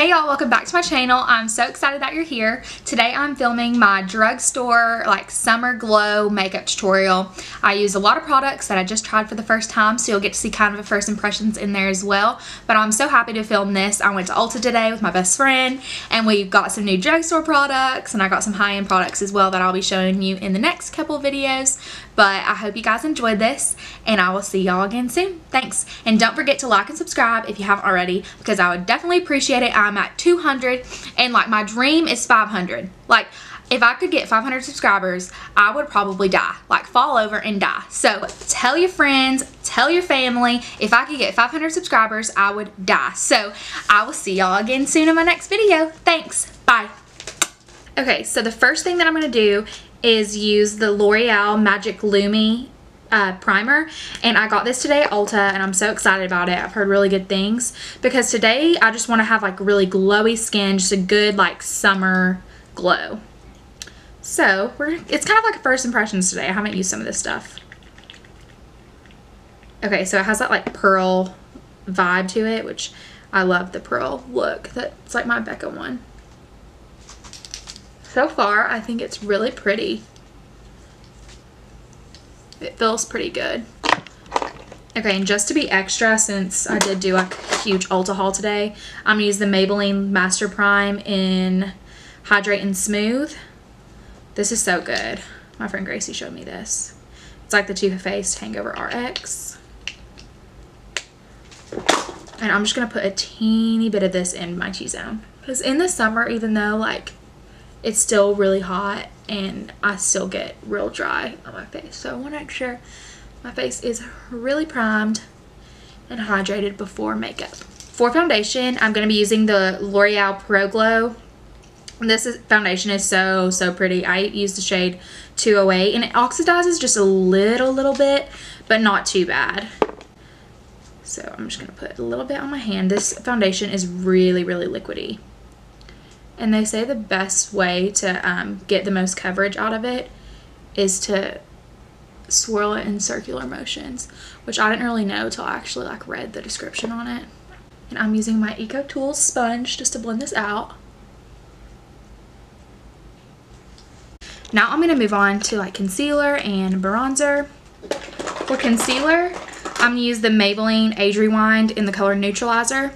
Hey y'all, welcome back to my channel. I'm so excited that you're here. Today I'm filming my drugstore like summer glow makeup tutorial. I use a lot of products that I just tried for the first time, so you'll get to see kind of a first impressions in there as well. But I'm so happy to film this. I went to Ulta today with my best friend and we got some new drugstore products, and I got some high-end products as well that I'll be showing you in the next couple of videos. But I hope you guys enjoyed this, and I will see y'all again soon. Thanks. And don't forget to like and subscribe if you haven't already, because I would definitely appreciate it. I'm at 200 and like my dream is 500. Like if I could get 500 subscribers, I would probably die, like fall over and die. So tell your friends, tell your family, if I could get 500 subscribers, I would die. So I will see y'all again soon in my next video. Thanks. Bye. Okay, so the first thing that I'm going to do is use the L'Oreal Magic Lumi primer, and I got this today at Ulta and I'm so excited about it. I've heard really good things because today I just want to have like really glowy skin, just a good like summer glow. So it's kind of like a first impressions today. I haven't used some of this stuff. Okay, so it has that like pearl vibe to it, which I love the pearl look. That's like my Becca one. So far, I think it's really pretty. It feels pretty good. Okay, and just to be extra, since I did do like a huge Ulta haul today, I'm gonna use the Maybelline Master Prime in Hydrate and Smooth. This is so good. My friend Gracie showed me this. It's like the Too Faced Hangover RX. And I'm just gonna put a teeny bit of this in my T-zone. Because in the summer, even though like it's still really hot and I still get real dry on my face. So I want to make sure my face is really primed and hydrated before makeup. For foundation, I'm going to be using the L'Oreal Pro Glow. This foundation is so pretty. I use the shade 208 and it oxidizes just a little bit, but not too bad. So I'm just going to put a little bit on my hand. This foundation is really liquidy. And they say the best way to get the most coverage out of it is to swirl it in circular motions, which I didn't really know till I actually like read the description on it. And I'm using my Eco Tools sponge just to blend this out. Now I'm going to move on to like concealer and bronzer. For concealer, I'm going to use the Maybelline Age Rewind in the color Neutralizer.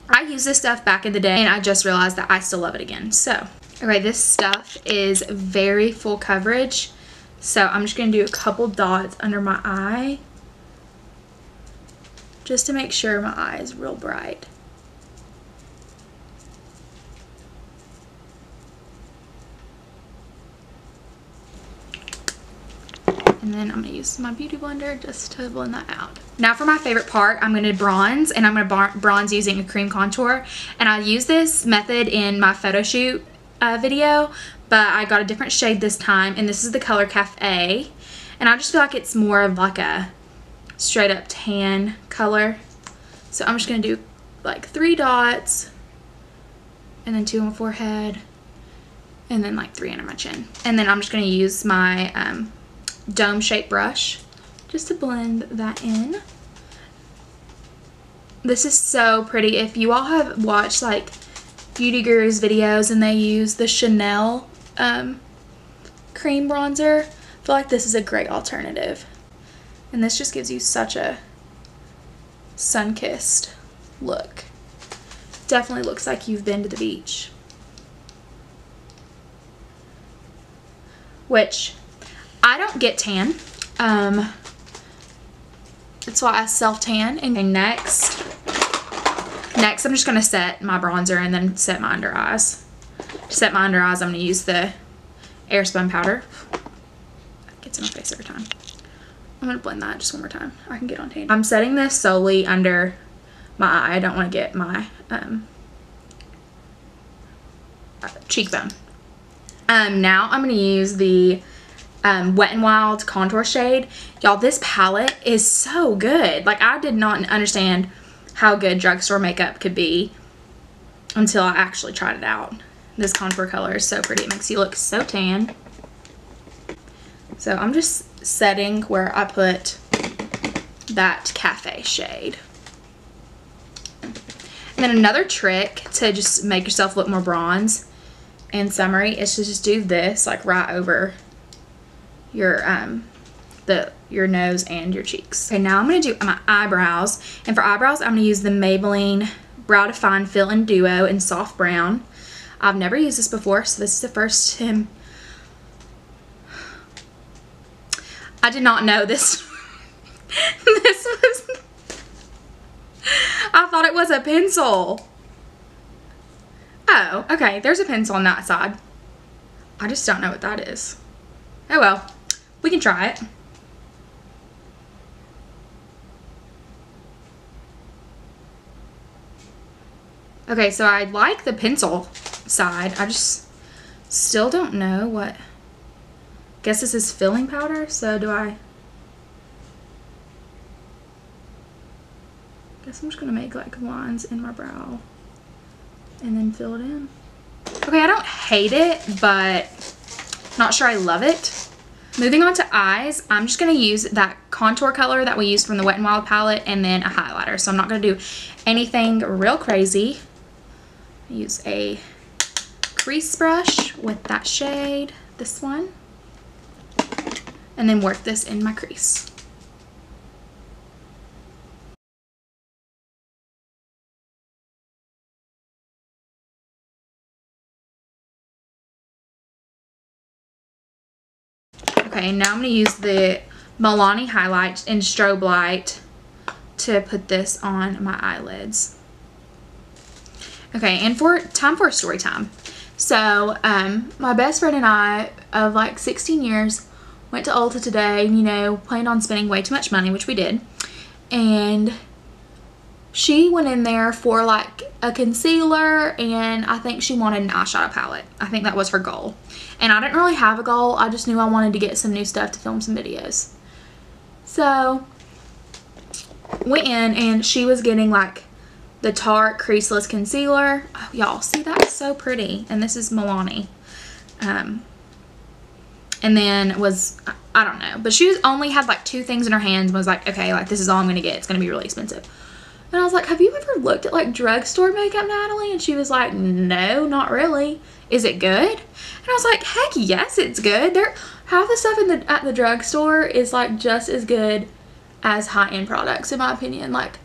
I used this stuff back in the day and I just realized that I still love it again. So, okay, this stuff is very full coverage. So I'm just going to do a couple dots under my eye just to make sure my eye is real bright. And then I'm going to use my beauty blender just to blend that out. Now for my favorite part, I'm going to bronze, and I'm going to bronze using a cream contour. And I use this method in my photo shoot video, but I got a different shade this time, and this is the color Cafe. And I just feel like it's more of like a straight up tan color. So I'm just going to do like 3 dots, and then 2 on my forehead, and then like 3 under my chin. And then I'm just going to use my dome shaped brush just to blend that in. This is so pretty. If you all have watched like Beauty Gurus videos and they use the Chanel cream bronzer, I feel like this is a great alternative. And this just gives you such a sun-kissed look. Definitely looks like you've been to the beach. Which I don't get tan. That's why I self-tan. And next I'm just going to set my bronzer and then set my under eyes. To set my under eyes, I'm going to use the Airspun powder. It gets in my face every time. I'm going to blend that just one more time. I can get on tan. I'm setting this solely under my eye. I don't want to get my cheekbone. Now I'm going to use the Wet n Wild contour shade. Y'all, this palette is so good. Like, I did not understand how good drugstore makeup could be until I actually tried it out. This contour color is so pretty. It makes you look so tan. So I'm just setting where I put that Cafe shade. And And then another trick to just make yourself look more bronze and summery is to just do this like right over your your nose and your cheeks. Okay, now I'm going to do my eyebrows. And for eyebrows, I'm going to use the Maybelline Brow Define Fill and Duo in Soft Brown. I've never used this before, so this is the first time. I did not know this. This was... I thought it was a pencil. Oh, okay. There's a pencil on that side. I just don't know what that is. Oh well. We can try it. Okay, so I like the pencil side. I just still don't know what... Guess this is filling powder, so do I... Guess I'm just gonna make like lines in my brow and then fill it in. Okay, I don't hate it, but not sure I love it. Moving on to eyes, I'm just gonna use that contour color that we used from the Wet n Wild palette and then a highlighter. So I'm not gonna do anything real crazy. Use a crease brush with that shade, this one, and then work this in my crease. Okay, now I'm going to use the Milani Highlight in Strobelight to put this on my eyelids. Okay, and time for a story time. So, my best friend and I, of like 16 years, went to Ulta today, you know, planned on spending way too much money, which we did. And she went in there for like a concealer, and I think she wanted an eyeshadow palette. I think that was her goal. And I didn't really have a goal. I just knew I wanted to get some new stuff to film some videos. So, went in and she was getting like the Tarte Creaseless Concealer. Oh, y'all, see, that's so pretty. And this is Milani. And then was, I don't know. But she only had like 2 things in her hands and was like, okay, like this is all I'm going to get. It's going to be really expensive. And I was like, have you ever looked at like drugstore makeup, Natalie? And she was like, no, not really. Is it good? And I was like, heck yes, it's good. Half the stuff at the drugstore is like just as good as high-end products, in my opinion. Like,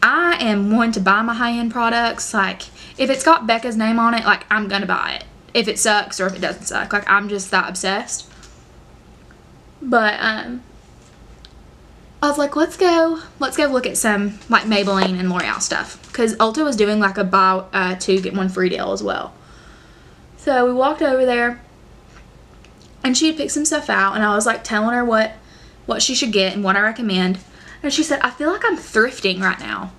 I am one to buy my high-end products. Like, if it's got Becca's name on it, like, I'm gonna buy it. If it sucks or if it doesn't suck. Like, I'm just that obsessed. But, I was like, let's go look at some, like, Maybelline and Loreal stuff. Because Ulta was doing, like, a buy 2, get 1 free deal as well. So, we walked over there. And she had picked some stuff out. And I was, like, telling her what she should get and what I recommend. And she said, I feel like I'm thrifting right now.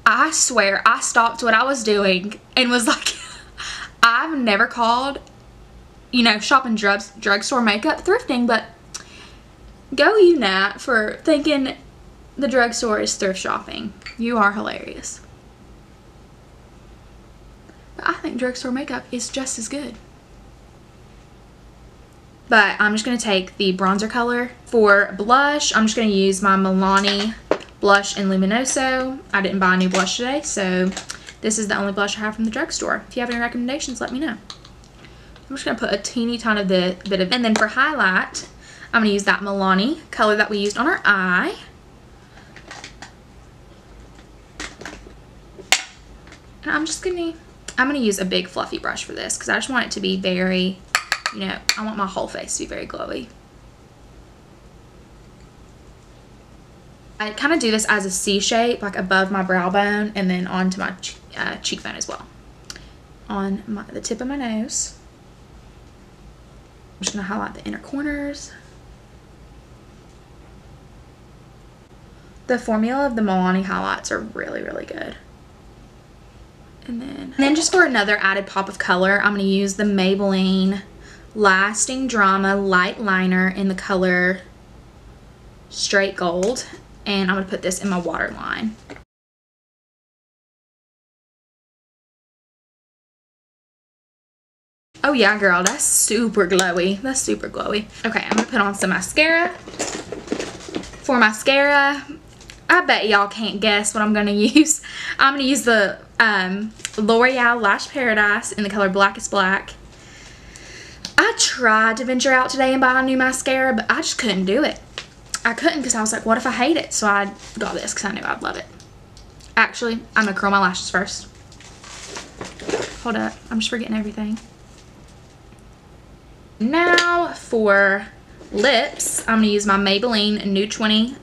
I swear, I stopped what I was doing and was like, I've never called, you know, shopping drugstore makeup thrifting, but go you, Nat, for thinking the drugstore is thrift shopping. You are hilarious. But I think drugstore makeup is just as good. But I'm just going to take the bronzer color. For blush, I'm just going to use my Milani blush in Luminoso. I didn't buy a new blush today, so this is the only blush I have from the drugstore. If you have any recommendations, let me know. I'm just going to put a teeny tiny bit of... And then for highlight, I'm going to use that Milani color that we used on our eye. And I'm going to use a big fluffy brush for this because I just want it to be very... You know, I want my whole face to be very glowy. I kind of do this as a C shape, like above my brow bone and then onto my cheekbone as well. On the tip of my nose. I'm just going to highlight the inner corners. The formula of the Milani highlights are really, really good. And then just for another added pop of color, I'm going to use the Maybelline Lasting Drama Light Liner in the color Straight Gold, and I'm going to put this in my waterline. Oh yeah, girl, that's super glowy. That's super glowy. Okay, I'm going to put on some mascara. For mascara, I bet y'all can't guess what I'm going to use. I'm going to use the Loreal Lash Paradise in the color Blackest Black. I tried to venture out today and buy a new mascara, but I just couldn't do it. I couldn't because I was like, what if I hate it? So I got this because I knew I'd love it. Actually, I'm going to curl my lashes first. Hold up. I'm just forgetting everything. Now for lips, I'm going to use my Maybelline Nude 20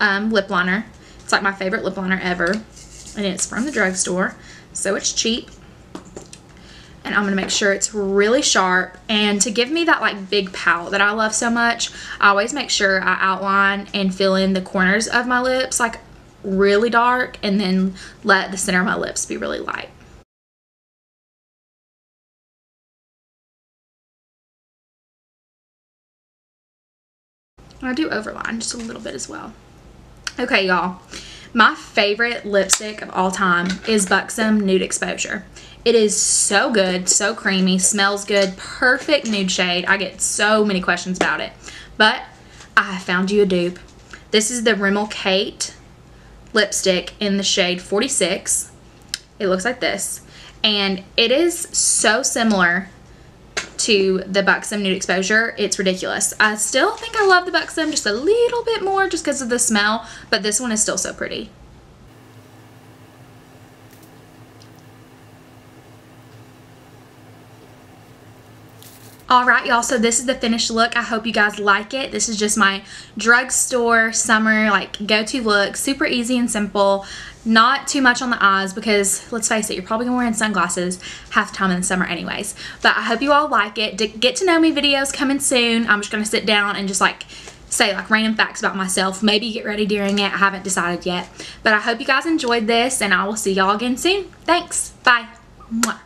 lip liner. It's like my favorite lip liner ever. And it's from the drugstore, so it's cheap. And I'm going to make sure it's really sharp. And to give me that like big pout that I love so much, I always make sure I outline and fill in the corners of my lips like really dark, and then let the center of my lips be really light. I do overline just a little bit as well. Okay, y'all. My favorite lipstick of all time is Buxom Nude Exposure. It is so good, so creamy, smells good, perfect nude shade. I get so many questions about it. But I found you a dupe. This is the Rimmel Kate lipstick in the shade 46. It looks like this. And it is so similar to the Buxom Nude Exposure. It's ridiculous. I still think I love the Buxom just a little bit more just because of the smell, but this one is still so pretty. Alright, y'all, so this is the finished look. I hope you guys like it. This is just my drugstore summer like go-to look. Super easy and simple. Not too much on the eyes because, let's face it, you're probably going to be wearing sunglasses half the time in the summer anyways. But I hope you all like it. Get to know me videos coming soon. I'm just going to sit down and just like say like random facts about myself. Maybe get ready during it. I haven't decided yet. But I hope you guys enjoyed this, and I will see y'all again soon. Thanks. Bye. Mwah.